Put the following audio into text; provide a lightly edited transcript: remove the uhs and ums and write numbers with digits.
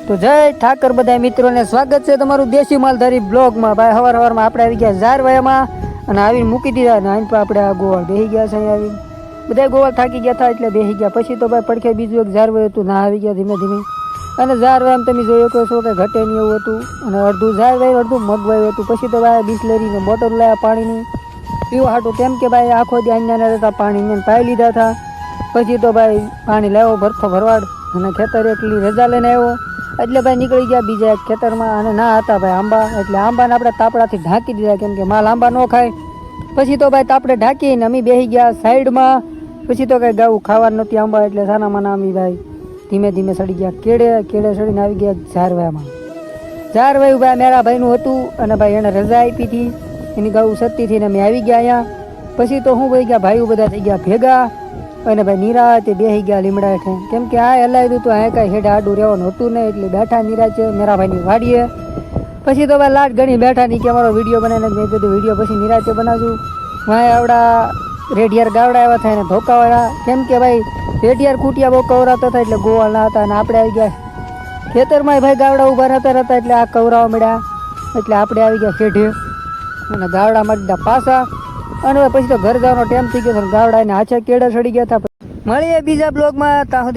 તો જય ઠાકર બધા મિત્રોને સ્વાગત છે તમારું દેશી માલધારી બ્લોગમાં. ભાઈ સવારમાં આપણે આવી ગયા ઝારવાયામાં અને આવીને મૂકી દીધા ને અહીં આપણે આ ગોવાળ બેસી ગયા છે. અહીં આવી બધા ગોવાળ થાકી ગયા હતા એટલે બેસી ગયા. પછી તો ભાઈ પડખે બીજું એક ઝારવાયું હતું, ના આવી ગયા ધીમે ધીમે. અને ઝારવાયામાં તમે જોયો કહો છો કે ઘટે નહીં એવું હતું. અને અડધું ઝારવાયું અડધું મગવાયું હતું. પછી તો ભાઈ બિસ્લેરીને બોટલ લાવ્યા પાણીની પીવા હાટું, કેમ કે ભાઈ આખો દી અહીંયા રહેતા પાણી પાઈ લીધા હતા. પછી તો ભાઈ પાણી લાવ્યો ભરખો ભરવાડ અને ખેતર એટલી રજા લઈને આવ્યો એટલે ભાઈ નીકળી ગયા બીજા એક ખેતરમાં. અને ના હતા ભાઈ આંબા, એટલે આંબાને આપણે તાપડાથી ઢાંકી દીધા કેમ કે માલ આંબા ન ખાય. પછી તો ભાઈ તાપડે ઢાંકીને અમે બેસી ગયા સાઈડમાં. પછી તો કંઈ ગાવું ખાવાનું નહોતી આંબા, એટલે સાના માના અમે ભાઈ ધીમે ધીમે સડી ગયા કેળે સડીને આવી ગયા ઝારવાયામાં. ઝારવાયું ભાઈ મેરા ભાઈનું હતું અને ભાઈ એને રજા આપી હતી, એની ગાવું સત્તી થઈને અમે આવી ગયા અહીંયા. પછી તો હું ભાઈ ગયા ભાઈઓ બધા થઈ ગયા ભેગા અને ભાઈ નિરાતે બેસી ગયા લીમડા હેઠે, કેમ કે આ હલાવ્યું હતું આ કાંઈ હેઠે આડું રહેવાનું હતું નહીં, એટલે બેઠા નિરાતે મેરા ભાઈની વાડીએ. પછી તો ભાઈ લાટ ગણી બેઠા નહીં કે અમારો વિડીયો બનાવીને મેં કીધું વિડીયો પછી નિરાતે બનાવશું. વાંય આવડા રેડિયાર ગાવડા એવા થાય ને ધોકાવાળા, કેમ કે ભાઈ રેડિયાર ખૂટિયા બહુ કવરાતા હતા એટલે ગોવાળ ના હતા. અને આપણે આવી ગયા ખેતરમાં ભાઈ ગાવડા ઊભા રહેતા એટલે આ કવરાવા મળ્યા, એટલે આપણે આવી ગયા ખેઢે અને ગાવડા મારી દીધા પાછા. અને પછી તો ઘર જવાનો ટાઈમ થઈ ગયો, ગાવડા એને હાચા કેળા સડી ગયા હતા. મળીએ બીજા બ્લોગમાં, ત્યાં સુધી